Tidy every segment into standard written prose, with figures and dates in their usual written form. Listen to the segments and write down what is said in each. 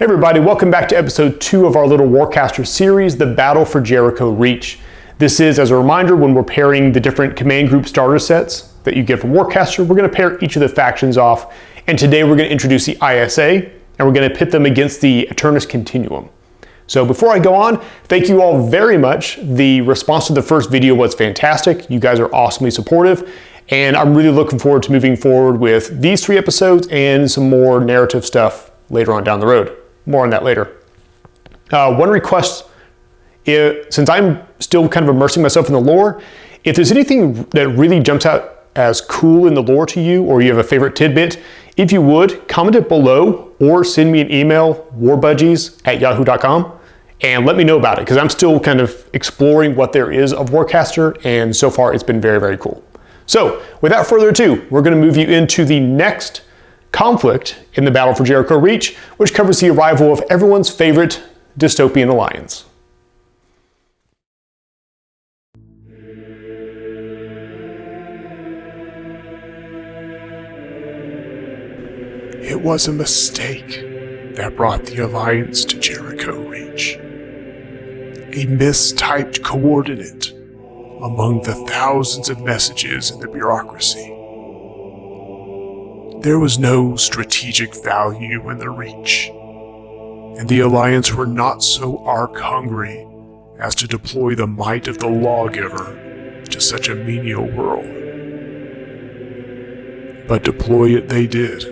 Hey everybody, welcome back to episode 2 of our little Warcaster series, The Battle for Jericho Reach. This is, as a reminder, when we're pairing the different command group starter sets that you get from Warcaster, we're going to pair each of the factions off, and today we're going to introduce the ISA, and we're going to pit them against the Aeternus Continuum. So before I go on, thank you all very much. The response to the first video was fantastic. You guys are awesomely supportive, and I'm really looking forward to moving forward with these 3 episodes and some more narrative stuff later on down the road. More on that later. One request, since I'm still kind of immersing myself in the lore, if there's anything that really jumps out as cool in the lore to you, or you have a favorite tidbit, if you would, comment it below or send me an email, warbudgies@yahoo.com, and let me know about it, because I'm still kind of exploring what there is of Warcaster, and so far it's been very, very cool. So without further ado, we're going to move you into the next conflict in the Battle for Jericho Reach, which covers the arrival of everyone's favorite dystopian alliance. It was a mistake that brought the Alliance to Jericho Reach. A mistyped coordinate among the thousands of messages in the bureaucracy. There was no strategic value in the Reach, and the Alliance were not so arc-hungry as to deploy the might of the Lawgiver to such a menial world. But deploy it they did,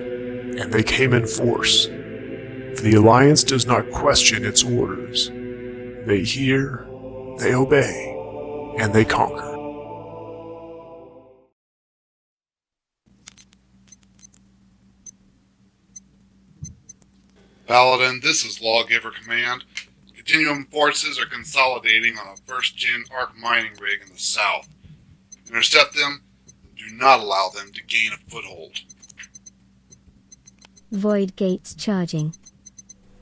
and they came in force, for the Alliance does not question its orders. They hear, they obey, and they conquer. Paladin, this is Lawgiver Command. Continuum forces are consolidating on a first-gen arc mining rig in the south. Intercept them, and do not allow them to gain a foothold. Void gates charging.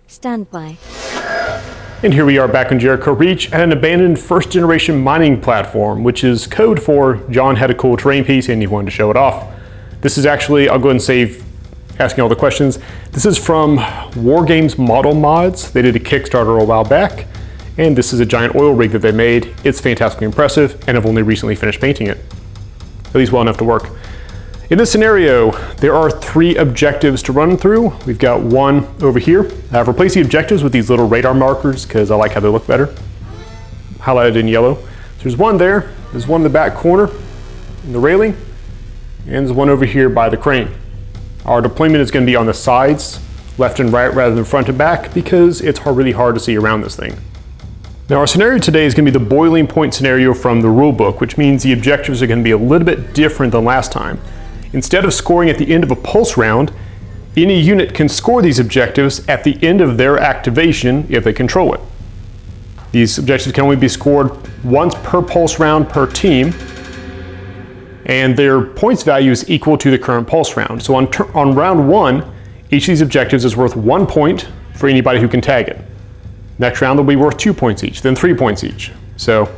Stand by. And here we are back on Jericho Reach at an abandoned first-generation mining platform, which is code for John had a cool terrain piece and he wanted to show it off. This is actually, I'll go ahead and save asking all the questions. This is from Wargames Model Mods. They did a Kickstarter a while back, and this is a giant oil rig that they made. It's fantastically impressive, and I've only recently finished painting it, at least well enough to work. In this scenario, there are 3 objectives to run through. We've got one over here. I've replaced the objectives with these little radar markers because I like how they look better, highlighted in yellow. So there's one there, there's one in the back corner, in the railing, and there's one over here by the crane. Our deployment is going to be on the sides, left and right rather than front and back, because it's really hard to see around this thing. Now our scenario today is going to be the boiling point scenario from the rulebook, which means the objectives are going to be a little bit different than last time. Instead of scoring at the end of a pulse round, any unit can score these objectives at the end of their activation if they control it. These objectives can only be scored once per pulse round per team, and their points value is equal to the current pulse round. So on round 1, each of these objectives is worth 1 point for anybody who can tag it. Next round they'll be worth 2 points each, then 3 points each. So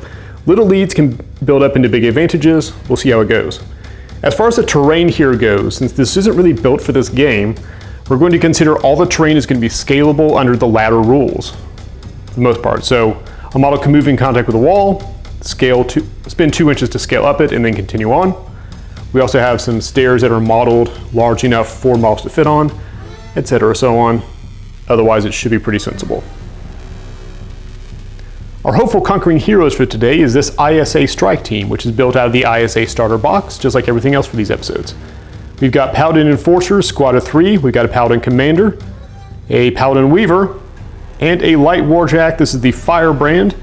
little leads can build up into big advantages. We'll see how it goes. As far as the terrain here goes, since this isn't really built for this game, we're going to consider all the terrain is going to be scalable under the ladder rules, for the most part. So a model can move in contact with a wall, spin 2 inches to scale up it, and then continue on. We also have some stairs that are modeled large enough for models to fit on, etc. so on. Otherwise, it should be pretty sensible. Our hopeful conquering heroes for today is this ISA strike team, which is built out of the ISA starter box, just like everything else for these episodes. We've got Paladin Enforcers, squad of 3. We've got a Paladin Commander, a Paladin Weaver, and a Light Warjack. This is the Firebrand,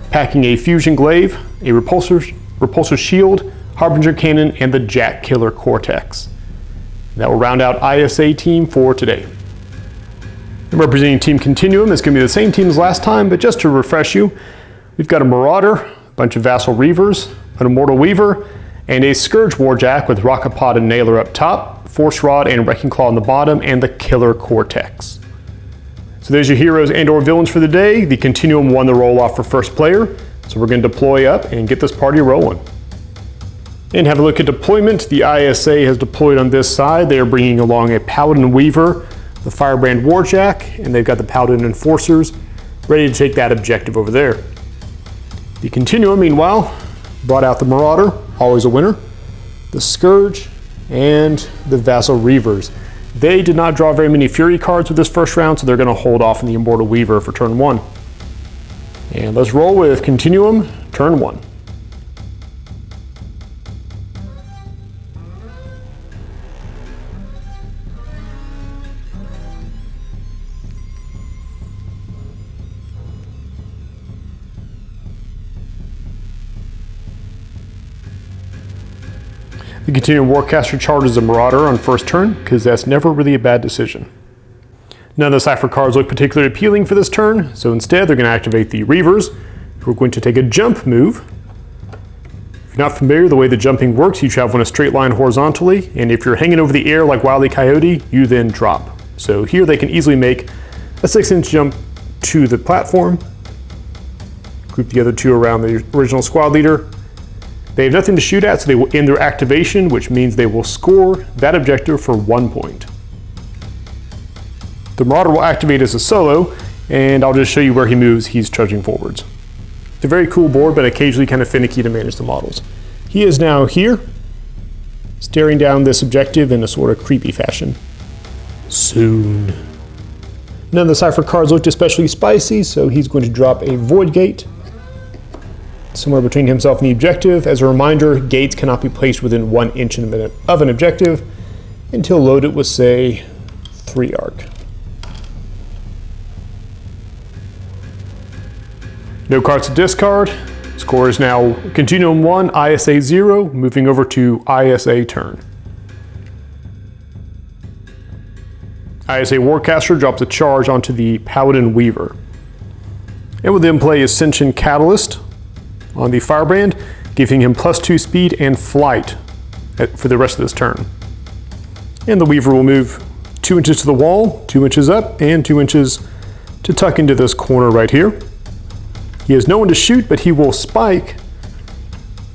packing a Fusion Glaive, a Repulsor Shield, Harbinger Cannon, and the Jack Killer Cortex. That will round out ISA team for today. And representing Team Continuum is going to be the same team as last time, but just to refresh you, we've got a Marauder, a bunch of Vassal Reavers, an Immortal Weaver, and a Scourge Warjack with Rocket Pod and Nailer up top, Force Rod and Wrecking Claw on the bottom, and the Killer Cortex. So there's your heroes and or villains for the day. The Continuum won the roll-off for first player, so we're going to deploy up and get this party rolling. And have a look at deployment. The ISA has deployed on this side. They are bringing along a Paladin Weaver, the Firebrand Warjack, and they've got the Paladin Enforcers ready to take that objective over there. The Continuum, meanwhile, brought out the Marauder, always a winner, the Scourge, and the Vassal Reavers. They did not draw very many Fury cards with this first round, so they're going to hold off on the Immortal Weaver for turn 1. And let's roll with Continuum, turn 1. The Continuum Warcaster charges the Marauder on first turn, because that's never really a bad decision. None of the Cypher cards look particularly appealing for this turn, so instead they're going to activate the Reavers, who are going to take a jump move. If you're not familiar with the way the jumping works, you travel in a straight line horizontally, and if you're hanging over the air like Wile E. Coyote, you then drop. So here they can easily make a 6-inch jump to the platform, group the other two around the original squad leader. They have nothing to shoot at, so they will end their activation, which means they will score that objective for 1 point. The Marauder will activate as a solo, and I'll just show you where he moves. He's trudging forwards. It's a very cool board, but occasionally kind of finicky to manage the models. He is now here, staring down this objective in a sort of creepy fashion. Soon. None of the Cypher cards looked especially spicy, so he's going to drop a Void Gate somewhere between himself and the objective. As a reminder, gates cannot be placed within 1 inch of an objective until loaded with, say, 3 arc. No cards to discard. Score is now Continuum 1, ISA 0, moving over to ISA turn. ISA Warcaster drops a charge onto the Paladin Weaver. It will then play Ascension Catalyst on the Firebrand, giving him +2 speed and flight for the rest of this turn. And the Weaver will move 2 inches to the wall, 2 inches up, and 2 inches to tuck into this corner right here. He has no one to shoot, but he will spike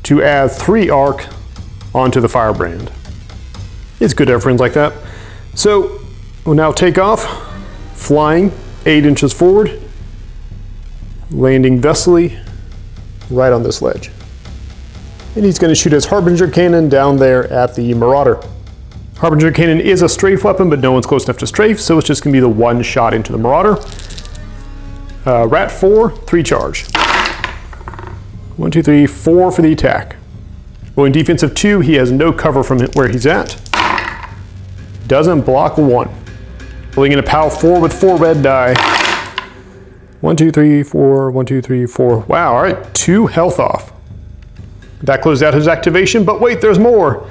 to add 3 arc onto the Firebrand. It's good to have friends like that. So we'll now take off, flying 8 inches forward, landing vessely right on this ledge. And he's going to shoot his Harbinger Cannon down there at the Marauder. Harbinger Cannon is a strafe weapon, but no one's close enough to strafe, so it's just going to be the 1 shot into the Marauder. Rat 4, 3 charge. 1, 2, 3, 4 for the attack. Well, in defensive 2, he has no cover from where he's at. Doesn't block 1. Rolling in a POW 4 with 4 red die. 1, 2, 3, 4, 1, 2, 3, 4. Wow, all right, 2 health off. That closed out his activation, but wait, there's more.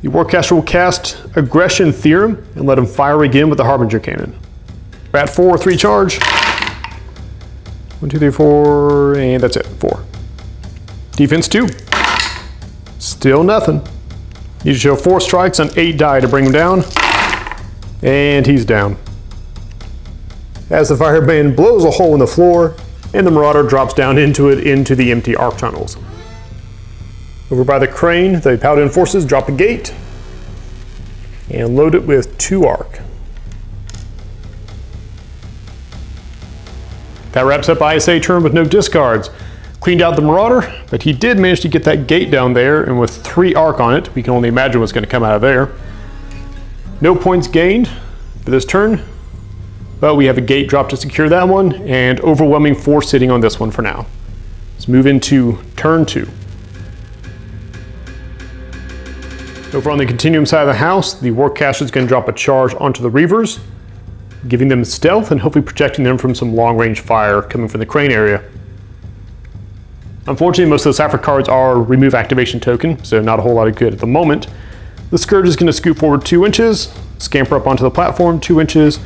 The Warcaster will cast Aggression Theorem and let him fire again with the Harbinger Cannon. Rat 4, 3 charge. 1, 2, 3, 4, and that's it, 4. Defense 2. Still nothing. You show 4 strikes on 8 die to bring him down. And he's down. As the Firebrand blows a hole in the floor, and the Marauder drops down into it, into the empty arc tunnels. Over by the crane, the Paladin forces drop a gate and load it with 2 arc. That wraps up ISA turn with no discards. Cleaned out the Marauder, but he did manage to get that gate down there, and with 3 arc on it, we can only imagine what's going to come out of there. No points gained for this turn, but we have a gate drop to secure that one, and overwhelming force sitting on this one for now. Let's move into turn 2. Over on the Continuum side of the house, the Warcaster is going to drop a charge onto the Reavers, giving them stealth and hopefully protecting them from some long-range fire coming from the crane area. Unfortunately, most of the Cypher cards are remove activation token, so not a whole lot of good at the moment. The Scourge is going to scoot forward 2 inches, scamper up onto the platform 2 inches,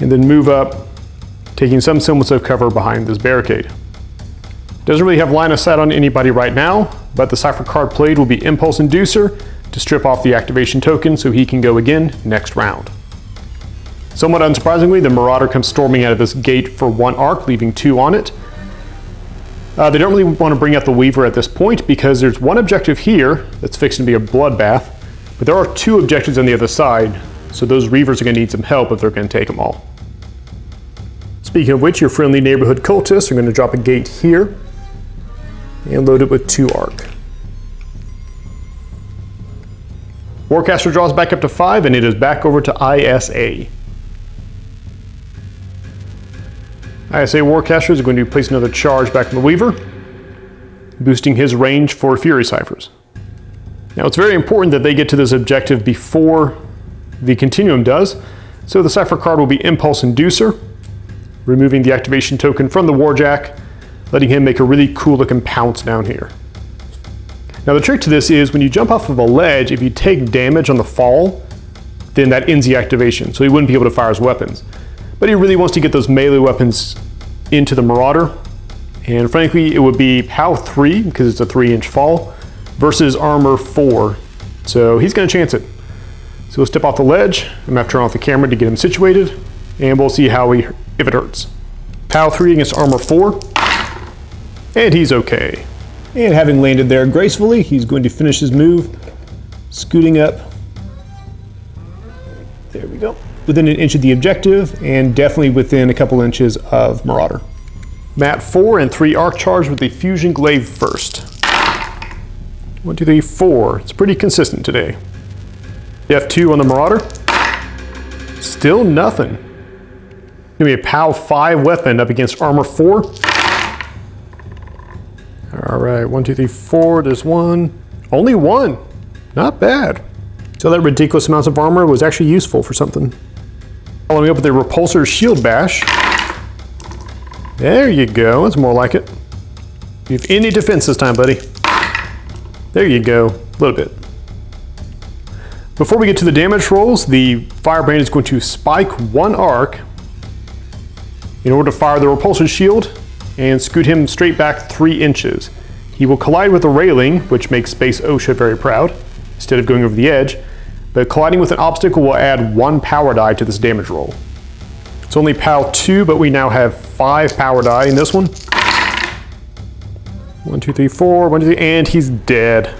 and then move up, taking some semblance of cover behind this barricade. Doesn't really have line of sight on anybody right now, but the Cypher card played will be Impulse Inducer to strip off the activation token so he can go again next round. Somewhat unsurprisingly, the Marauder comes storming out of this gate for 1 arc, leaving 2 on it. They don't really want to bring out the Weaver at this point because there's one objective here that's fixing to be a bloodbath, but there are 2 objectives on the other side so those Reavers are going to need some help if they're going to take them all. Speaking of which, your friendly neighborhood cultists are going to drop a gate here and load it with 2 arc. Warcaster draws back up to 5, and it is back over to ISA. ISA Warcaster is going to place another charge back on the Weaver, boosting his range for Fury Ciphers. Now it's very important that they get to this objective before the Continuum does, so the Cipher card will be Impulse Inducer, removing the activation token from the Warjack, letting him make a really cool looking pounce down here. Now the trick to this is when you jump off of a ledge, if you take damage on the fall, then that ends the activation, so he wouldn't be able to fire his weapons. But he really wants to get those melee weapons into the Marauder, and frankly it would be POW 3, because it's a 3-inch fall, versus armor 4, so he's going to chance it. So we'll step off the ledge, I'm going to have to turn off the camera to get him situated, and we'll see if it hurts. POW 3 against armor 4, and he's okay. And having landed there gracefully, he's going to finish his move, scooting up. There we go. Within an inch of the objective, and definitely within a couple inches of Marauder. Mat 4 and 3 arc charge with the Fusion Glaive first. 1, 2, 3, 4. It's pretty consistent today. F2 on the Marauder. Still nothing. Gonna be a POW 5 weapon up against armor 4. All right, 1, 2, 3, 4. There's 1. Only 1. Not bad. So that ridiculous amounts of armor was actually useful for something. Following up with a Repulsor Shield Bash. There you go. That's more like it. You have any defense this time, buddy. There you go. A little bit. Before we get to the damage rolls, the Firebrand is going to spike 1 arc in order to fire the Repulsor Shield and scoot him straight back 3 inches. He will collide with a railing, which makes Space OSHA very proud, instead of going over the edge, but colliding with an obstacle will add 1 power die to this damage roll. It's only POW 2, but we now have 5 power die in this one. 1, 2, 3, 4, 1, 2, 3, and he's dead.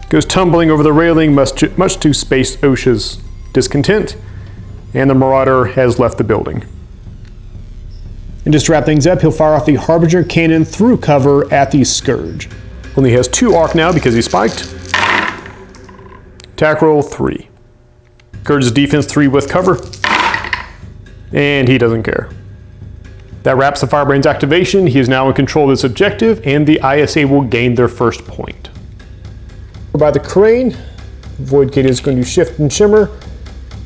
Goes tumbling over the railing, much to Space OSHA's discontent, and the Marauder has left the building. And just to wrap things up, he'll fire off the Harbinger Cannon through cover at the Scourge. Only has 2 arc now because he spiked. Attack roll 3. Scourge's defense 3 with cover. And he doesn't care. That wraps the Firebrand's activation. He is now in control of this objective, and the ISA will gain their first point. By the crane, Void Gate is going to shift and shimmer,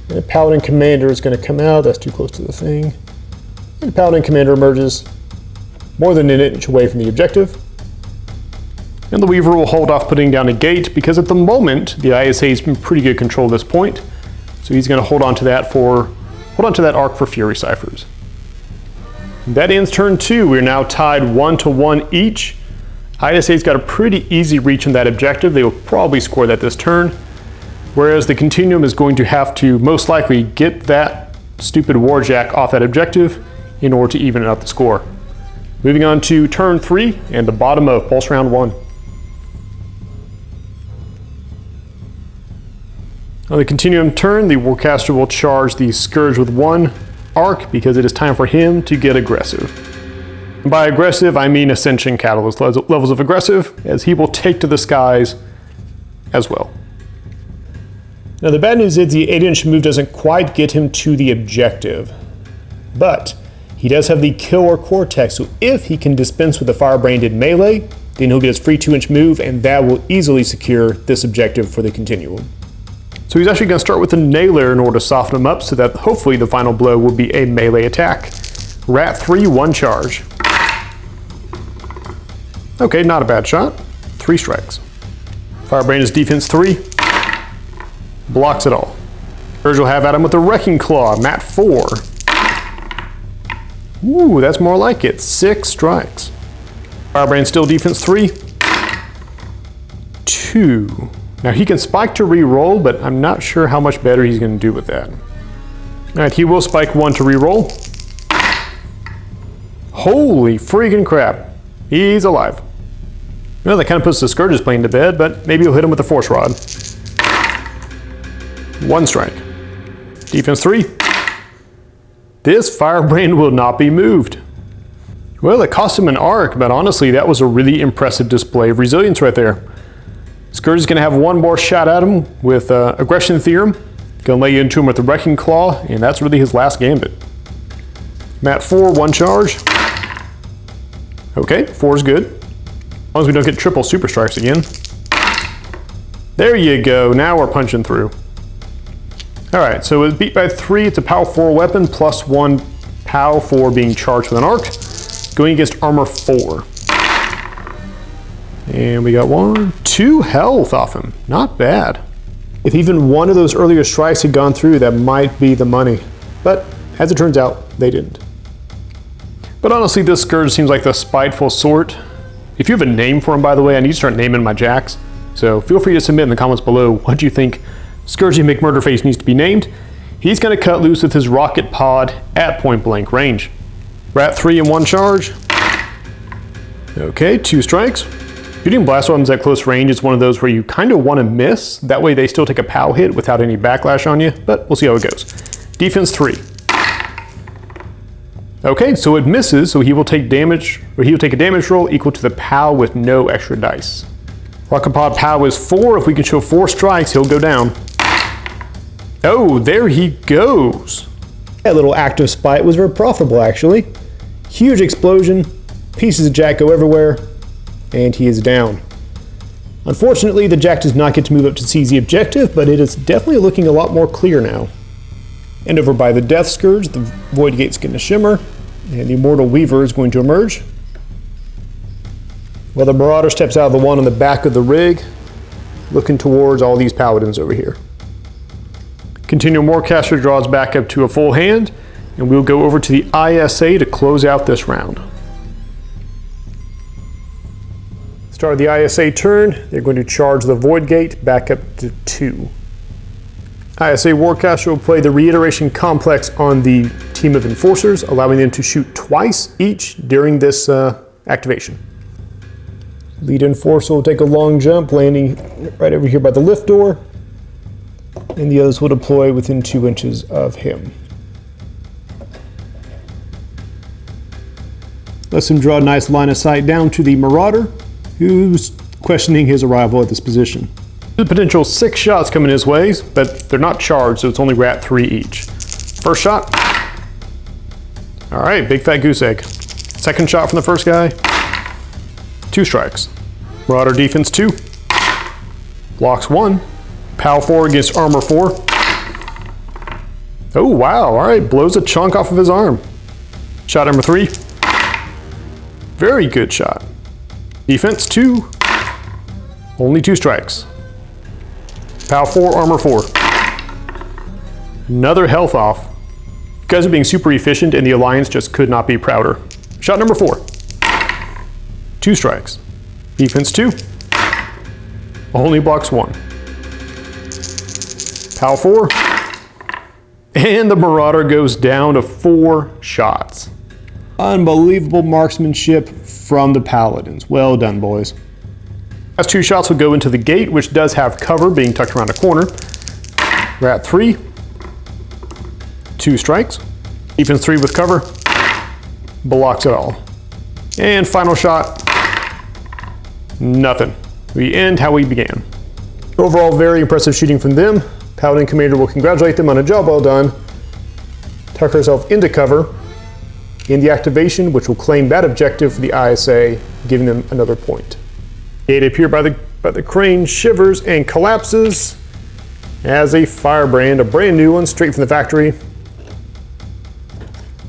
and a Paladin Commander is going to come out. That's too close to the thing. And the Paladin Commander emerges more than an inch away from the objective. And the Weaver will hold off putting down a gate because at the moment the ISA has been pretty good control at this point. So he's going to hold on to that arc for Fury Ciphers. That ends turn 2. We're now tied 1-1 each. ISA's got a pretty easy reach on that objective. They will probably score that this turn. Whereas the Continuum is going to have to most likely get that stupid Warjack off that objective in order to even out the score. Moving on to turn 3 and the bottom of Pulse Round 1. On the Continuum turn, the Warcaster will charge the Scourge with 1 arc because it is time for him to get aggressive. And by aggressive, I mean Ascension Catalyst levels of aggressive, as he will take to the skies as well. Now the bad news is the 8-inch move doesn't quite get him to the objective, but he does have the Kill or Cortex, so if he can dispense with the Firebranded melee, then he'll get his free 2-inch move, and that will easily secure this objective for the Continuum. So he's actually going to start with a Nailer in order to soften him up so that hopefully the final blow will be a melee attack. Rat 3, 1 charge. Okay, not a bad shot. 3 strikes. Firebrand is defense 3. Blocks it all. Scourge will have at him with the Wrecking Claw, Mat 4. Ooh, that's more like it. 6 strikes. Firebrand still defense 3. 2. Now he can spike to re-roll, but I'm not sure how much better he's going to do with that. Alright, he will spike 1 to re-roll. Holy freaking crap. He's alive. Well, that kind of puts the Scourge's plane to bed, but maybe he'll hit him with the Force Rod. 1 strike. Defense 3. This firebrand will not be moved. Well, it cost him an arc, but honestly, that was a really impressive display of resilience right there. Scourge is going to have one more shot at him with Aggression Theorem. Going to lay into him with the Wrecking Claw, and that's really his last gambit. Mat 4, 1 charge. Okay, 4 is good. As long as we don't get triple super strikes again. There you go, now we're punching through. Alright, so it's beat by 3, it's a POW 4 weapon, plus 1 POW for being charged with an arc. Going against armor 4. And we got 1, 2 health off him. Not bad. If even one of those earlier strikes had gone through, that might be the money. But as it turns out, they didn't. But honestly, this Scourge seems like the spiteful sort. If you have a name for him, by the way, I need to start naming my jacks. So feel free to submit in the comments below what you think Scourge McMurderface needs to be named. He's going to cut loose with his rocket pod at point blank range. Rat 3 and 1 charge. Okay, 2 strikes. Shooting blast weapons at close range is one of those where you kind of want to miss. That way they still take a POW hit without any backlash on you, but we'll see how it goes. Defense 3. Okay, so it misses, so he will take damage, or he will take a damage roll equal to the POW with no extra dice. Rocket pod POW is 4. If we can show 4 strikes, he'll go down. Oh, there he goes. That little act of spite was very profitable, actually. Huge explosion, pieces of Jack go everywhere, and he is down. Unfortunately, the Jack does not get to move up to seize the objective, but it is definitely looking a lot more clear now. And over by the Death Scourge, the Void Gate's going to shimmer, and the Immortal Weaver is going to emerge. Well, the Marauder steps out of the one on the back of the rig, looking towards all these Paladins over here. Continuum Warcaster draws back up to a full hand, and we'll go over to the ISA to close out this round. Start of the ISA turn, they're going to charge the Void Gate back up to 2. ISA Warcaster will play the Reiteration Complex on the team of Enforcers, allowing them to shoot twice each during this activation. Lead Enforcer will take a long jump, landing right over here by the lift door, and the others will deploy within 2 inches of him. Lets him draw a nice line of sight down to the Marauder, who's questioning his arrival at this position. There's a potential 6 shots coming his way, but they're not charged, so it's only Rat 3 each. First shot. All right, big fat goose egg. Second shot from the first guy. 2 strikes. Marauder defense 2. Blocks 1. POW 4 against armor 4. Oh, wow. All right, blows a chunk off of his arm. Shot number 3. Very good shot. Defense 2. Only 2 strikes. POW 4, armor 4. Another health off. You guys are being super efficient, and the Alliance just could not be prouder. Shot number 4. 2 strikes. Defense 2. Only blocks 1. POW 4. And the Marauder goes down to 4 shots. Unbelievable marksmanship from the Paladins. Well done, boys. Last 2 shots will go into the gate, which does have cover being tucked around a corner. Rat 3. 2 strikes. Defense 3 with cover. Blocks it all. And final shot. Nothing. We end how we began. Overall, very impressive shooting from them. Paladin Commander will congratulate them on a job well done. Tuck herself into cover in the activation, which will claim that objective for the ISA, giving them another point. Gate up here by the crane shivers and collapses as a firebrand, a brand new one, straight from the factory,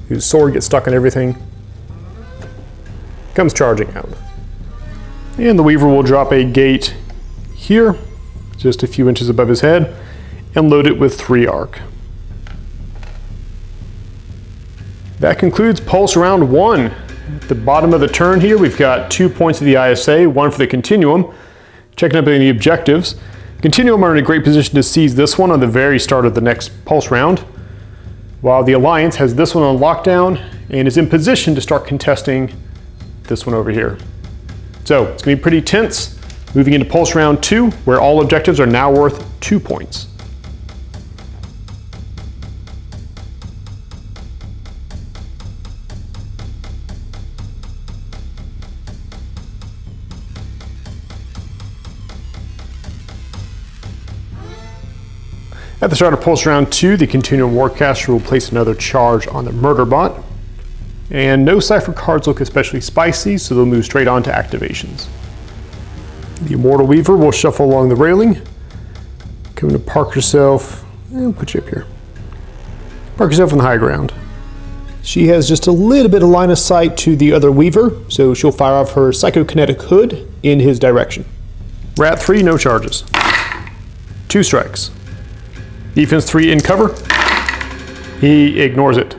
whose sword gets stuck in everything, comes charging out. And the Weaver will drop a gate here, just a few inches above his head, and load it with 3 arc. That concludes Pulse Round 1. At the bottom of the turn here, we've got 2 points of the ISA, 1 for the Continuum. Checking up any objectives. Continuum are in a great position to seize this one on the very start of the next Pulse Round, while the Alliance has this one on lockdown and is in position to start contesting this one over here. So it's going to be pretty tense moving into Pulse Round 2, where all objectives are now worth 2 points. At the start of Pulse Round 2, the Continuum Warcaster will place another charge on the Murder Bot. And no Cypher cards look especially spicy, so they'll move straight on to activations. The Immortal Weaver will shuffle along the railing. Come to park yourself, and put you up here. Park yourself on the high ground. She has just a little bit of line of sight to the other Weaver, so she'll fire off her Psychokinetic Hood in his direction. Rat 3, no charges. 2 strikes. Defense 3 in cover. He ignores it.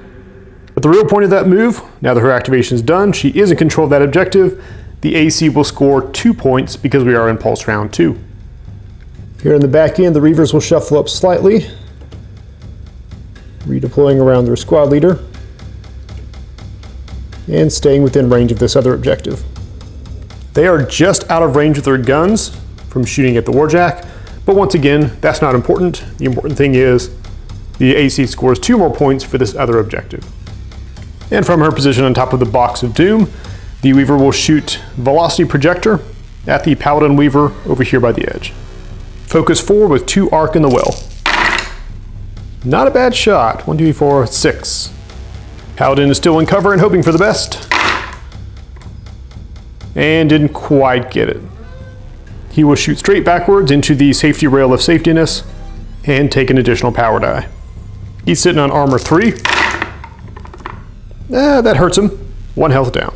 But the real point of that move, now that her activation is done, she is in control of that objective. The AC will score 2 points because we are in Pulse Round 2. Here in the back end, the Reavers will shuffle up slightly, redeploying around their squad leader, and staying within range of this other objective. They are just out of range with their guns from shooting at the Warjack, but once again, that's not important. The important thing is the AC scores 2 more points for this other objective. And from her position on top of the Box of Doom, the Weaver will shoot Velocity Projector at the Paladin Weaver over here by the edge. Focus 4 with 2 arc in the well. Not a bad shot. 1, 2, 4, 6. Paladin is still in cover and hoping for the best. And didn't quite get it. He will shoot straight backwards into the safety rail of safetiness and take an additional power die. He's sitting on armor 3. That hurts him. 1 health down.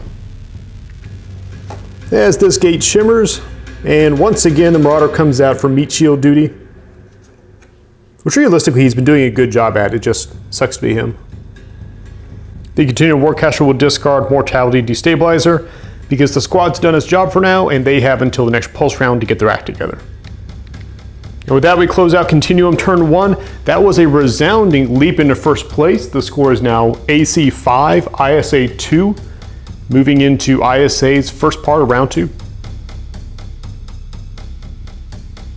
As this gate shimmers, and once again the Marauder comes out for meat shield duty. Which realistically he's been doing a good job at, it just sucks to be him. The Continuum Warcaster will discard Mortality Destabilizer because the squad's done its job for now and they have until the next Pulse Round to get their act together. And with that we close out Continuum turn 1. That was a resounding leap into first place. The score is now AC 5, ISA 2, moving into ISA's first part of round 2.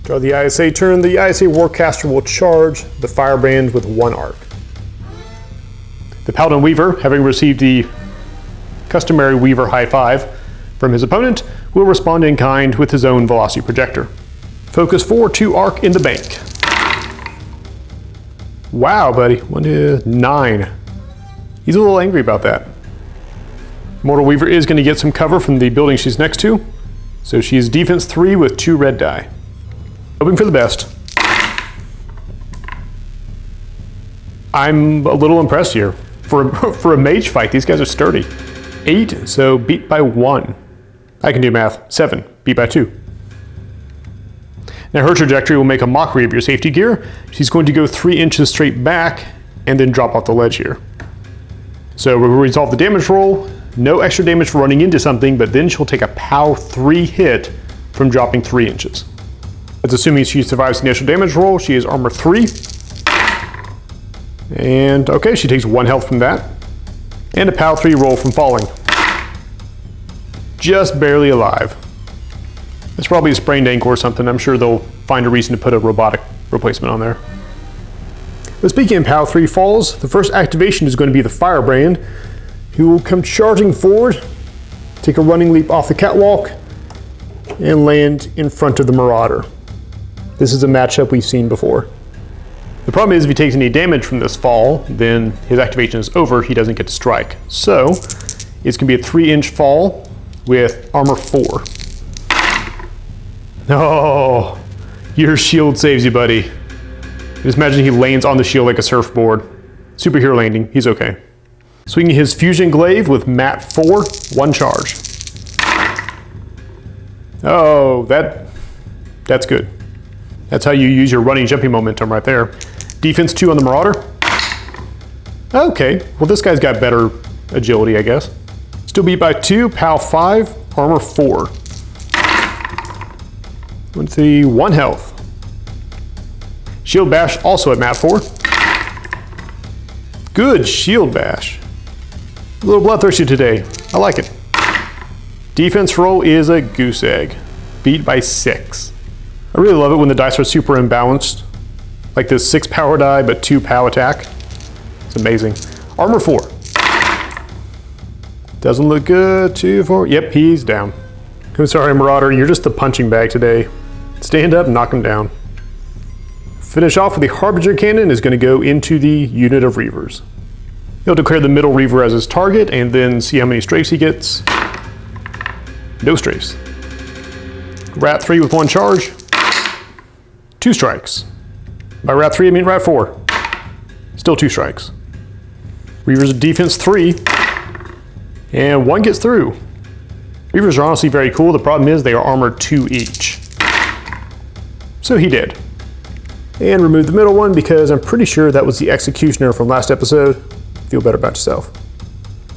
Draw the ISA turn. The ISA Warcaster will charge the Firebrand with 1 arc. The Paladin Weaver, having received the customary Weaver high five from his opponent, will respond in kind with his own Velocity Projector. Focus 4, 2 arc in the bank. Wow, buddy. 1 to 9. He's a little angry about that. Mortal Weaver is going to get some cover from the building she's next to, so she's defense 3 with 2 red die. Hoping for the best. I'm a little impressed here. For a mage fight, these guys are sturdy. 8, so beat by 1. I can do math. 7, beat by 2. Now her trajectory will make a mockery of your safety gear. She's going to go 3 inches straight back and then drop off the ledge here. So we'll resolve the damage roll. No extra damage for running into something, but then she'll take a POW 3 hit from dropping 3 inches. That's assuming she survives the initial damage roll. She is armor 3. And okay, she takes 1 health from that. And a POW 3 roll from falling. Just barely alive. It's probably a sprained ankle or something. I'm sure they'll find a reason to put a robotic replacement on there. But speaking of POW 3 falls, the first activation is going to be the Firebrand, who will come charging forward, take a running leap off the catwalk, and land in front of the Marauder. This is a matchup we've seen before. The problem is if he takes any damage from this fall, then his activation is over, he doesn't get to strike. So, it's going to be a 3-inch fall with armor 4. Oh, your shield saves you, buddy. Just imagine he lands on the shield like a surfboard. Superhero landing, he's okay. Swinging his Fusion Glaive with Mat 4, 1 charge. Oh, that's good. That's how you use your running jumping momentum right there. Defense 2 on the Marauder. Okay, well this guy's got better agility, I guess. Still beat by 2, POW 5, armor 4. Let's see, 1 health. Shield Bash also at Mat 4. Good Shield Bash. A little bloodthirsty today. I like it. Defense roll is a goose egg. Beat by 6. I really love it when the dice are super imbalanced. Like this 6 power die, but 2 POW attack. It's amazing. Armor 4. Doesn't look good. 2, 4. Yep, he's down. I'm sorry, Marauder. You're just the punching bag today. Stand up and knock him down. Finish off with the Harbinger Cannon is going to go into the unit of Reavers. He'll declare the middle Reaver as his target and then see how many strafes he gets. No strafes. Rat 3 with 1 charge. 2 strikes. By Rat 3 I mean Rat 4. Still 2 strikes. Reavers of defense 3. And 1 gets through. Reavers are honestly very cool. The problem is they are armored 2 each. So he did. And remove the middle one because I'm pretty sure that was the Executioner from last episode. Feel better about yourself.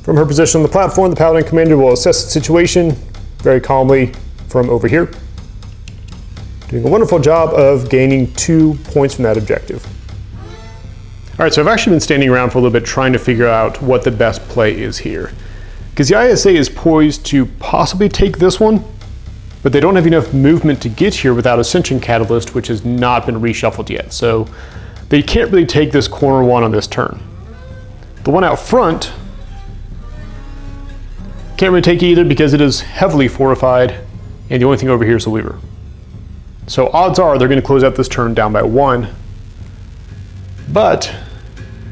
From her position on the platform, the Paladin Commander will assess the situation very calmly from over here. Doing a wonderful job of gaining 2 points from that objective. Alright, so I've actually been standing around for a little bit trying to figure out what the best play is here. Because the ISA is poised to possibly take this one, but they don't have enough movement to get here without Ascension Catalyst, which has not been reshuffled yet. So they can't really take this corner one on this turn. The one out front can't really take either because it is heavily fortified, and the only thing over here is the Weaver. So odds are they're going to close out this turn down by 1, but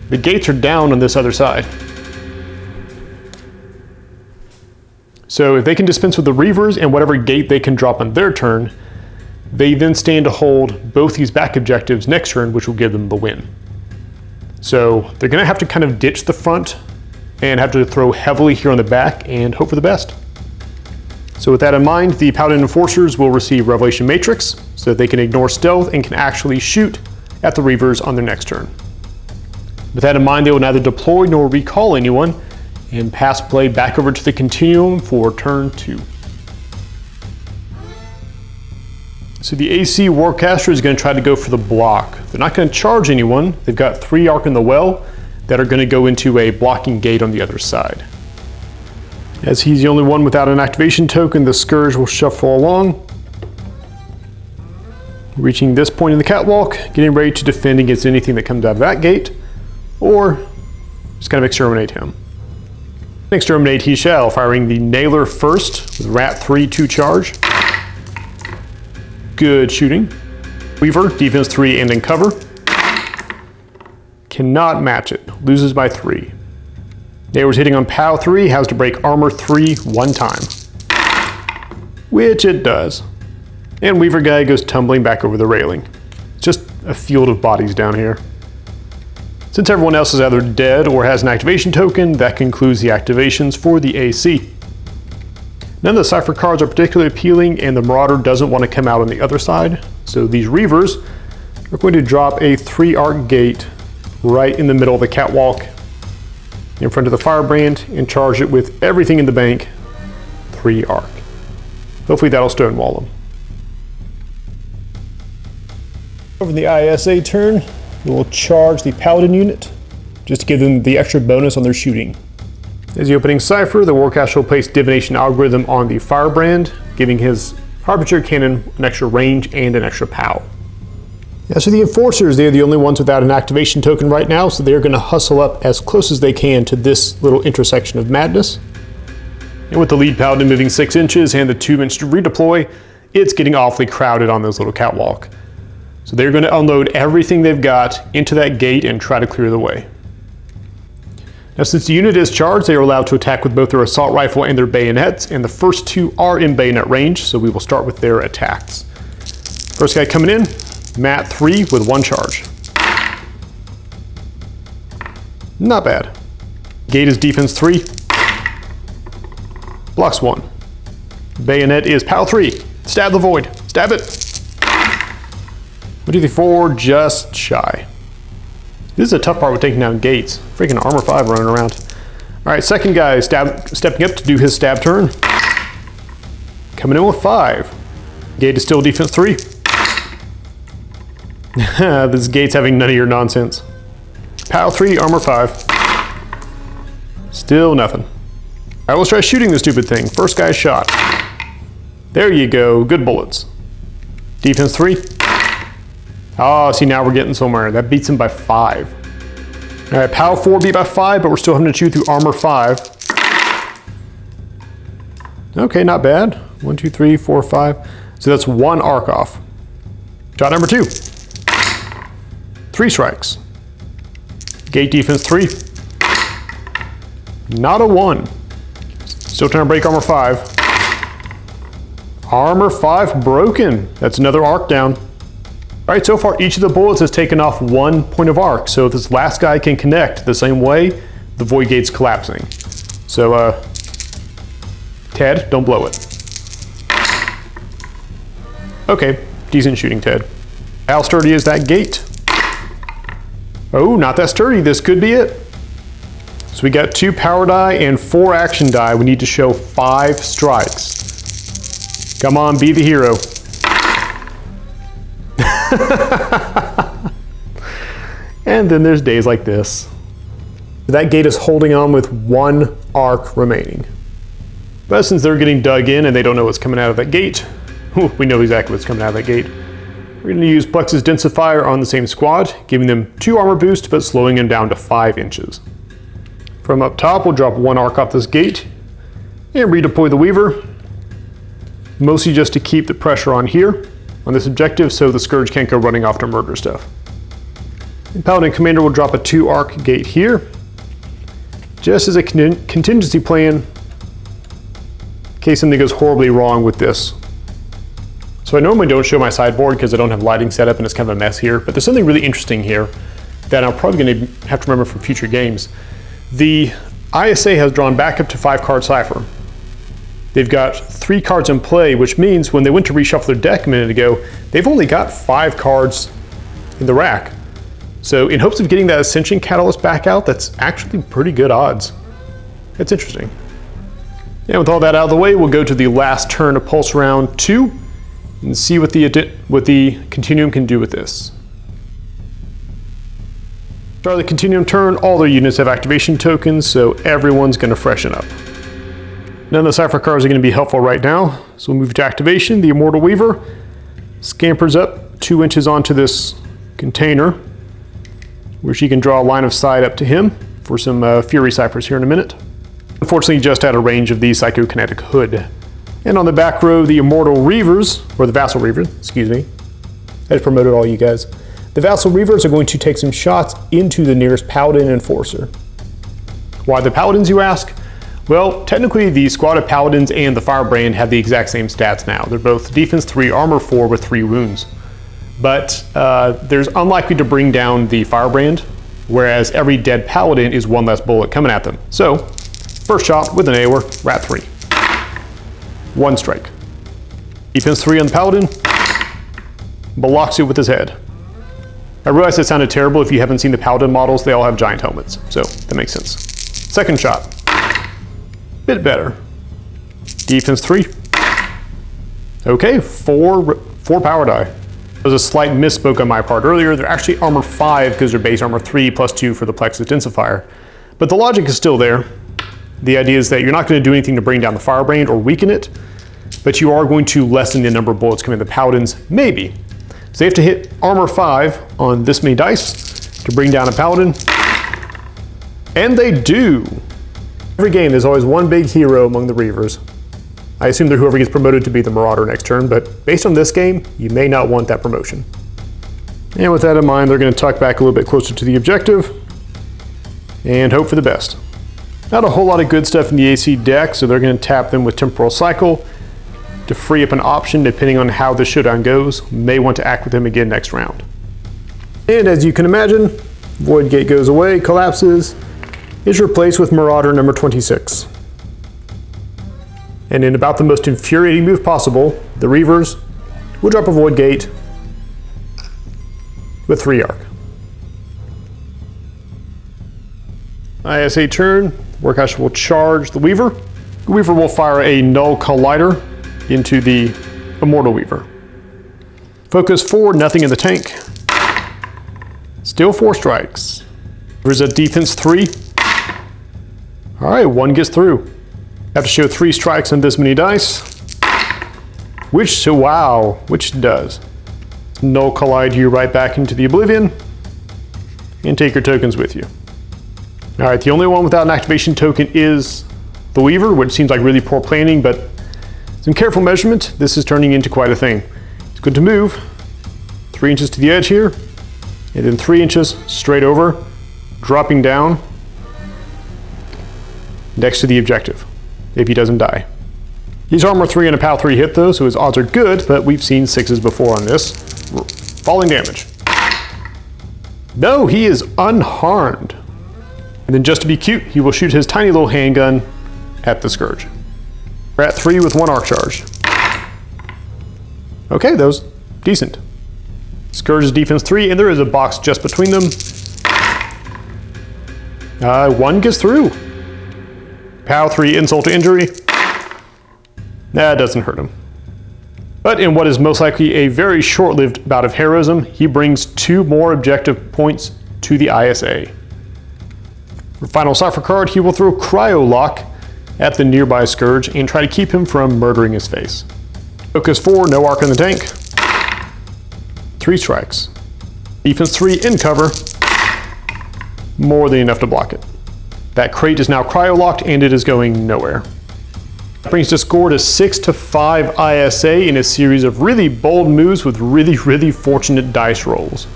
the gates are down on this other side. So if they can dispense with the Reavers and whatever gate they can drop on their turn, they then stand to hold both these back objectives next turn, which will give them the win. So they're going to have to kind of ditch the front and have to throw heavily here on the back and hope for the best. So with that in mind, the Paladin Enforcers will receive Revelation Matrix so that they can ignore stealth and can actually shoot at the Reavers on their next turn. With that in mind, they will neither deploy nor recall anyone and pass play back over to the Continuum for turn 2. So the AC Warcaster is going to try to go for the block. They're not going to charge anyone. They've got 3 Arc in the Well that are going to go into a blocking gate on the other side. As he's the only one without an activation token, the Scourge will shuffle along, reaching this point in the catwalk, getting ready to defend against anything that comes out of that gate, or just kind of exterminate him. Exterminate he shall, firing the Nailer first with Rat 3 2 charge. Good shooting. Weaver, defense 3 and in cover. Cannot match it, loses by 3. Nailer's hitting on POW 3, has to break armor 3 1 time. Which it does. And Weaver guy goes tumbling back over the railing. It's just a field of bodies down here. Since everyone else is either dead or has an activation token, that concludes the activations for the AC. None of the Cypher cards are particularly appealing, and the Marauder doesn't want to come out on the other side. So these Reavers are going to drop a 3 Arc gate right in the middle of the catwalk in front of the Firebrand and charge it with everything in the bank, 3 Arc. Hopefully that'll stonewall them. Over the ISA turn, we will charge the Paladin unit just to give them the extra bonus on their shooting. As the opening Cypher, the Warcaster will place Divination Algorithm on the Firebrand, giving his Harbinger Cannon an extra range and an extra POW. As for the Enforcers, they're the only ones without an activation token right now, so they're going to hustle up as close as they can to this little intersection of madness. And with the lead Paladin moving 6 inches and the 2 inch to redeploy, it's getting awfully crowded on this little catwalk. So they're going to unload everything they've got into that gate and try to clear the way. Now since the unit is charged, they are allowed to attack with both their assault rifle and their bayonets, and the first 2 are in bayonet range, so we will start with their attacks. First guy coming in, Mat 3 with 1 charge. Not bad. Gate is defense 3. Blocks 1. Bayonet is POW 3. Stab the void. Stab it. 1, 2, 3, 4, just shy. This is a tough part with taking down gates. Freaking armor 5 running around. Alright, second guy stepping up to do his stab turn. Coming in with 5. Gate is still defense 3. This gate's having none of your nonsense. POW 3, armor 5. Still nothing. Alright, let's try shooting this stupid thing. First guy shot. There you go, good bullets. Defense 3. Oh, see, now we're getting somewhere. That beats him by 5. All right, POW 4 beat by 5, but we're still having to chew through armor 5. Okay, not bad. 1, 2, 3, 4, 5. So that's 1 arc off. Shot number 2. 3 strikes. Gate defense 3. Not a 1. Still trying to break armor 5. Armor 5 broken. That's another arc down. All right, so far each of the bullets has taken off 1 point of arc. So if this last guy can connect the same way, the void gate's collapsing. So, Ted, don't blow it. Okay, decent shooting, Ted. How sturdy is that gate? Oh, not that sturdy. This could be it. So we got 2 power die and 4 action die. We need to show 5 strikes. Come on, be the hero. And then there's days like this. That gate is holding on with 1 arc remaining. But since they're getting dug in and they don't know what's coming out of that gate, we know exactly what's coming out of that gate. We're going to use Plexus Densifier on the same squad, giving them 2 armor boost, but slowing them down to 5 inches. From up top, we'll drop 1 arc off this gate and redeploy the Weaver, mostly just to keep the pressure on here, on this objective, so the Scourge can't go running off to murder stuff. And Paladin Commander will drop a 2 arc gate here, just as a contingency plan, in case something goes horribly wrong with this. So I normally don't show my sideboard because I don't have lighting set up and it's kind of a mess here, but there's something really interesting here that I'm probably going to have to remember for future games. The ISA has drawn back up to 5 card Cypher. They've got 3 cards in play, which means when they went to reshuffle their deck a minute ago, they've only got 5 cards in the rack. So in hopes of getting that Ascension Catalyst back out, that's actually pretty good odds. That's interesting. And with all that out of the way, we'll go to the last turn of Pulse Round 2 and see what the Continuum can do with this. Start of the Continuum turn, all their units have activation tokens, so everyone's going to freshen up. None of the Cypher cards are going to be helpful right now, so we'll move to activation. The Immortal Weaver scampers up 2 inches onto this container, where she can draw a line of sight up to him for some Fury Cyphers here in a minute. Unfortunately, just out of range of the Psychokinetic Hood. And on the back row, the Immortal Reavers, or the Vassal Reavers, excuse me. I just promoted all you guys. The Vassal Reavers are going to take some shots into the nearest Paladin Enforcer. Why the Paladins, you ask? Well, technically the squad of Paladins and the Firebrand have the exact same stats now. They're both defense 3, armor 4 with 3 wounds. But there's unlikely to bring down the Firebrand, whereas every dead Paladin is 1 less bullet coming at them. So, first shot with an AOR, Rat 3. 1 strike. Defense 3 on the Paladin, blocks it with his head. I realize that sounded terrible. If you haven't seen the Paladin models, they all have giant helmets, so that makes sense. Second shot, bit better. Defense 3. Okay, 4 power die. There was a slight misspoke on my part earlier. They're actually armor 5 because they're base armor 3 plus 2 for the Plexus Densifier. But the logic is still there. The idea is that you're not going to do anything to bring down the Firebrand or weaken it, but you are going to lessen the number of bullets coming to the Paladins, maybe. So they have to hit armor 5 on this many dice to bring down a Paladin. And they do. Every game, there's always one big hero among the Reavers. I assume they're whoever gets promoted to be the Marauder next turn, but based on this game, you may not want that promotion. And with that in mind, they're going to tuck back a little bit closer to the objective and hope for the best. Not a whole lot of good stuff in the AC deck, so they're going to tap them with Temporal Cycle to free up an option depending on how the showdown goes. May want to act with him again next round. And as you can imagine, Void Gate goes away, collapses, is replaced with Marauder number 26. And in about the most infuriating move possible, the Reavers will drop a Void Gate with 3 arc. ISA turn, Warcaster will charge the Weaver. The Weaver will fire a Null Collider into the Immortal Weaver. Focus 4, nothing in the tank. Still 4 strikes. There's a defense 3. All right, 1 gets through. Have to show 3 strikes on this many dice. Which does. Null Collide you right back into the Oblivion and take your tokens with you. All right, the only one without an activation token is the Weaver, which seems like really poor planning, but some careful measurement, this is turning into quite a thing. It's good to move 3 inches to the edge here, And then 3 inches straight over, dropping down next to the objective, if he doesn't die. He's armor 3 and a POW 3 hit though, so his odds are good, but we've seen 6s before on this. Falling damage. No, he is unharmed. And then just to be cute, he will shoot his tiny little handgun at the Scourge. We're at 3 with 1 arc charge. Okay, that was decent. Scourge is defense 3, and there is a box just between them. 1 gets through. POW 3 insult to injury. That doesn't hurt him. But in what is most likely a very short-lived bout of heroism, he brings 2 more objective points to the ISA. For final cipher card, he will throw Cryo Lock at the nearby Scourge and try to keep him from murdering his face. Focus 4, no arc in the tank. 3 strikes. Defense 3 in cover. More than enough to block it. That crate is now cryo locked and it is going nowhere. That brings the score to 6 to 5 ISA in a series of really bold moves with really fortunate dice rolls.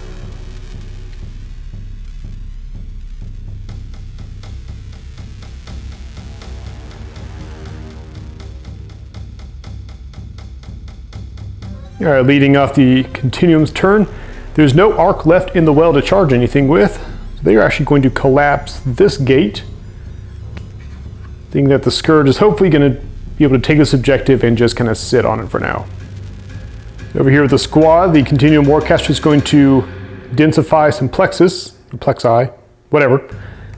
All right, leading off the Continuum's turn, there's no arc left in the well to charge anything with. So they are actually going to collapse this gate, thinking that the Scourge is hopefully going to be able to take this objective and just kind of sit on it for now. Over here with the squad, the Continuum Warcaster is going to densify some plexi, whatever.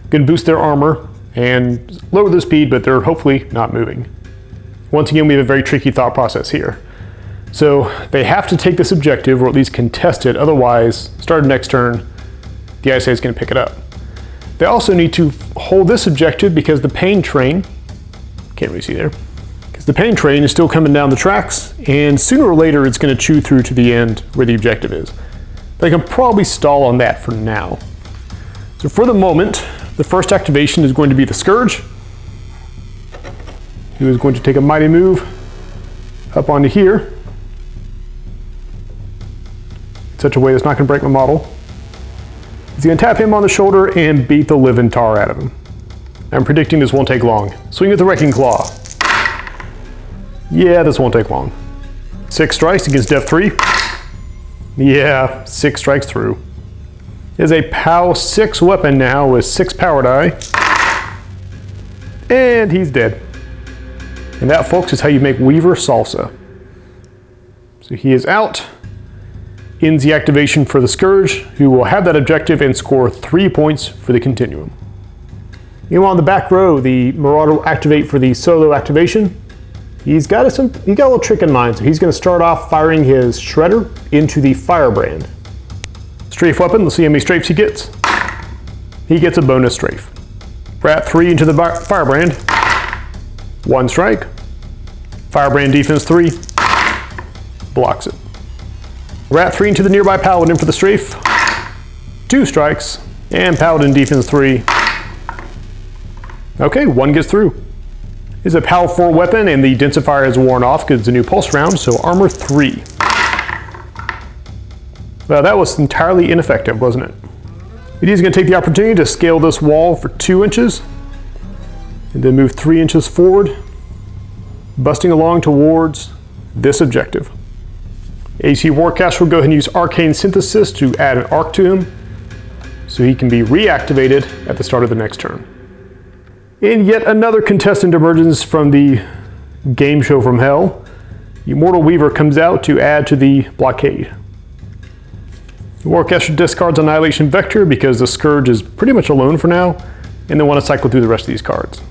Going to boost their armor and lower the speed, but they're hopefully not moving. Once again, we have a very tricky thought process here. So they have to take this objective, or at least contest it, otherwise, starting next turn, the ISA is going to pick it up. They also need to hold this objective because the pain train, can't really see there, because the pain train is still coming down the tracks, and sooner or later it's going to chew through to the end where the objective is. They can probably stall on that for now. So for the moment, the first activation is going to be the Scourge, who is going to take a mighty move up onto here, such a way that's not going to break my model. He's going to tap him on the shoulder and beat the living tar out of him. I'm predicting this won't take long. Swing with the Wrecking Claw. Yeah, this won't take long. 6 strikes against Def 3. Yeah, 6 strikes through. It is a POW 6 weapon now with 6 power die. And he's dead. And that, folks, is how you make Weaver salsa. So he is out. Ends the activation for the Scourge, who will have that objective and score 3 points for the Continuum. Meanwhile, on the back row, the Marauder will activate for the solo activation. He's got a little trick in mind, so he's going to start off firing his Shredder into the Firebrand. Strafe weapon, let's see how many strafes he gets. He gets a bonus strafe. Rat 3 into the Firebrand. 1 strike. Firebrand defense 3. Blocks it. Rat 3 into the nearby Paladin for the strafe. 2 strikes. And Paladin defense 3. Okay, 1 gets through. It's a POW 4 weapon and the densifier has worn off because it's a new pulse round, so armor 3. Well, that was entirely ineffective, wasn't it? It is going to take the opportunity to scale this wall for 2 inches. And then move 3 inches forward, busting along towards this objective. AC Warcaster will go ahead and use Arcane Synthesis to add an arc to him, so he can be reactivated at the start of the next turn. And yet another contestant emerges from the game show from hell. Immortal Weaver comes out to add to the blockade. The Warcaster discards Annihilation Vector because the Scourge is pretty much alone for now, and they want to cycle through the rest of these cards.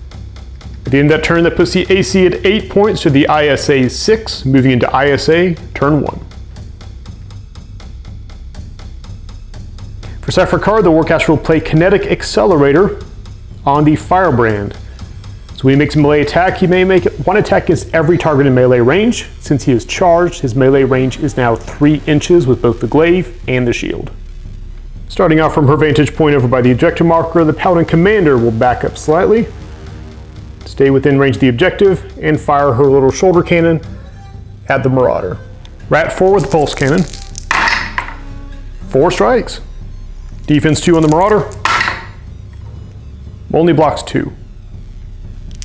At the end of that turn, that puts the AC at 8 points to the ISA 6, moving into ISA turn 1. For Cipher card, the Warcaster will play Kinetic Accelerator on the Firebrand. So when he makes a melee attack, he may make 1 attack against every target in melee range. Since he is charged, his melee range is now 3 inches with both the glaive and the shield. Starting off from her vantage point over by the objective marker, the Paladin Commander will back up slightly, stay within range of the objective, and fire her little shoulder cannon at the Marauder. Rat 4 with the pulse cannon. 4 strikes. Defense 2 on the Marauder. Only blocks 2.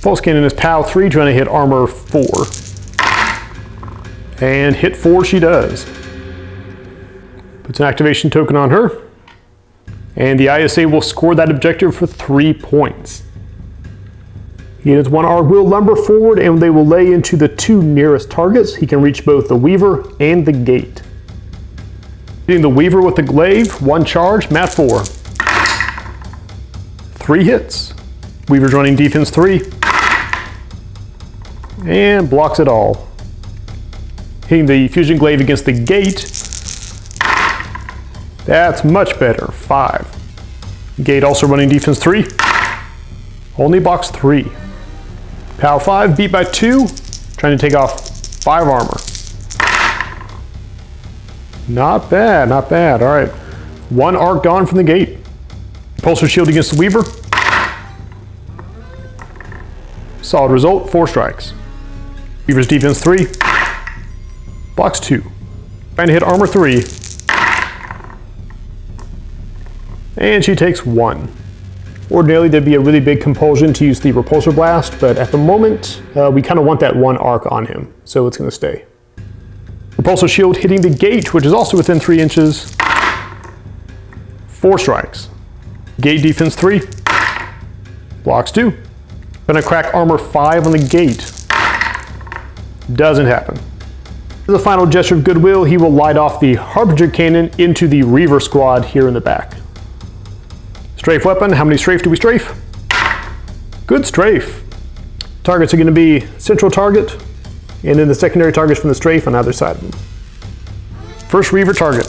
Pulse Cannon is POW 3, trying to hit armor 4. And hit 4 she does. Puts an activation token on her. And the ISA will score that objective for 3 points. Units 1R will lumber forward and they will lay into the 2 nearest targets. He can reach both the Weaver and the Gate. Hitting the Weaver with the Glaive, 1 charge, mat 4. 3 hits. Weaver's running defense 3. And blocks it all. Hitting the Fusion Glaive against the Gate. That's much better, 5. Gate also running defense 3. Only blocks 3. POW 5, beat by 2. Trying to take off 5 armor. Not bad, not bad. All right. 1 arc gone from the Gate. Pulsar Shield against the Weaver. Solid result, 4 strikes. Weaver's defense 3. Blocks 2. Trying to hit armor 3. And she takes 1. Ordinarily, there'd be a really big compulsion to use the Repulsor Blast, but at the moment, we kind of want that 1 arc on him, so it's going to stay. Repulsor Shield hitting the Gate, which is also within 3 inches. 4 strikes. Gate defense 3. Blocks 2. Gonna crack armor 5 on the Gate. Doesn't happen. As a final gesture of goodwill, he will light off the Harbinger Cannon into the Reaver squad here in the back. Strafe weapon, how many strafe do we strafe? Good strafe. Targets are going to be central target, and then the secondary targets from the strafe on either side of them. First Reaver target.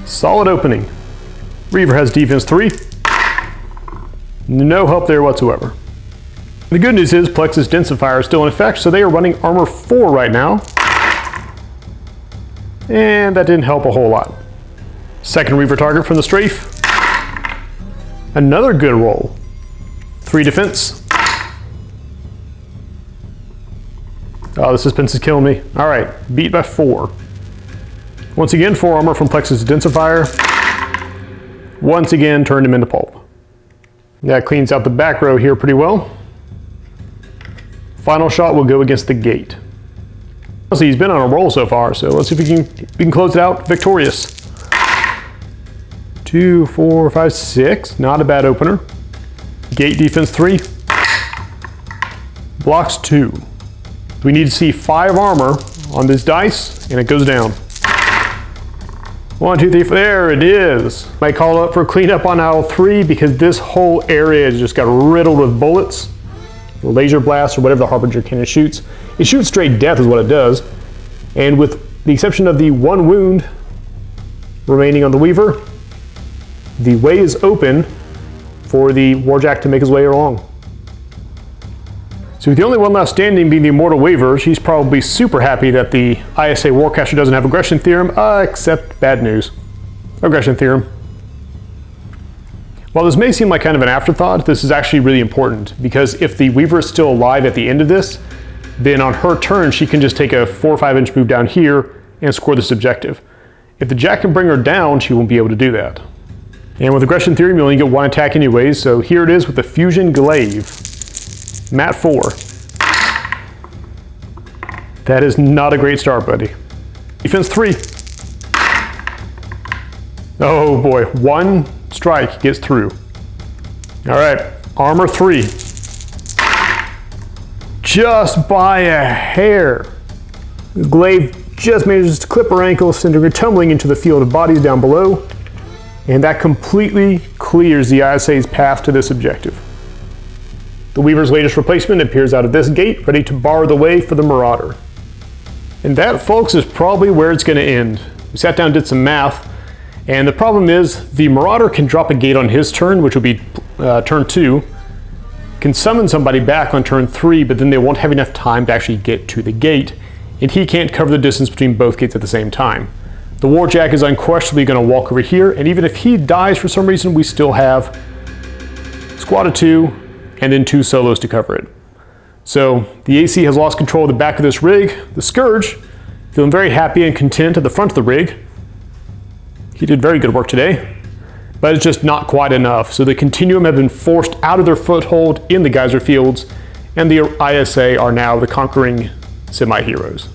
Solid opening. Reaver has defense 3. No help there whatsoever. The good news is Plexus Densifier is still in effect, so they are running armor 4 right now. And that didn't help a whole lot. Second Reaver target from the strafe. Another good roll. 3 defense. Oh, the suspense is killing me. All right, beat by 4. Once again, 4 armor from Plexus Densifier. Once again, turned him into pulp. That cleans out the back row here pretty well. Final shot will go against the Gate. Honestly, he's been on a roll so far, so let's see if we can close it out victorious. 2, 4, 5, 6. Not a bad opener. Gate defense 3. Blocks 2. We need to see 5 armor on this dice, and it goes down. 1, 2, 3, 4. There it is. Might call up for cleanup on aisle 3 because this whole area just got riddled with bullets. Laser blast or whatever the Harbinger Cannon shoots. It shoots straight death is what it does. And with the exception of the 1 wound remaining on the Weaver, the way is open for the Warjack to make his way along. So with the only one left standing being the Immortal Weaver, she's probably super happy that the ISA Warcaster doesn't have Aggression Theorem, except bad news. Aggression Theorem. While this may seem like kind of an afterthought, this is actually really important because if the Weaver is still alive at the end of this, then on her turn she can just take a 4 or 5 inch move down here and score this objective. If the Jack can bring her down, she won't be able to do that. And with Aggression Theorem, you only get 1 attack anyways, so here it is with the Fusion Glaive. Mat 4. That is not a great start, buddy. Defense 3. Oh boy, 1 strike gets through. All right, armor 3. Just by a hair. The Glaive just manages to clip her ankle, sending her tumbling into the field of bodies down below. And that completely clears the ISA's path to this objective. The Weaver's latest replacement appears out of this gate, ready to bar the way for the Marauder. And that, folks, is probably where it's going to end. We sat down and did some math, and the problem is the Marauder can drop a gate on his turn, which will be turn 2, can summon somebody back on turn 3, but then they won't have enough time to actually get to the gate, and he can't cover the distance between both gates at the same time. The Warjack is unquestionably going to walk over here, and even if he dies for some reason, we still have squad of 2 and then 2 solos to cover it. So the AC has lost control of the back of this rig. The Scourge, feeling very happy and content at the front of the rig. He did very good work today, but it's just not quite enough. So the Continuum have been forced out of their foothold in the geyser fields, and the ISA are now the conquering semi-heroes.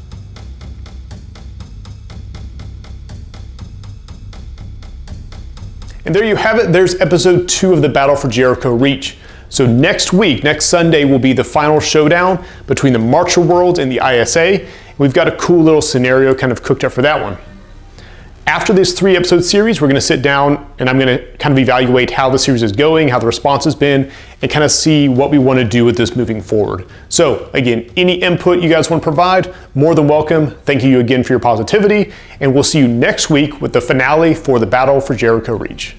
And there you have it. There's episode 2 of the Battle for Jericho Reach. So next week, next Sunday, will be the final showdown between the Marcher Worlds and the ISA. We've got a cool little scenario kind of cooked up for that one. After this 3-episode series, we're going to sit down and I'm going to kind of evaluate how the series is going, how the response has been, and kind of see what we want to do with this moving forward. So again, any input you guys want to provide, more than welcome. Thank you again for your positivity, and we'll see you next week with the finale for the Battle for Jericho Reach.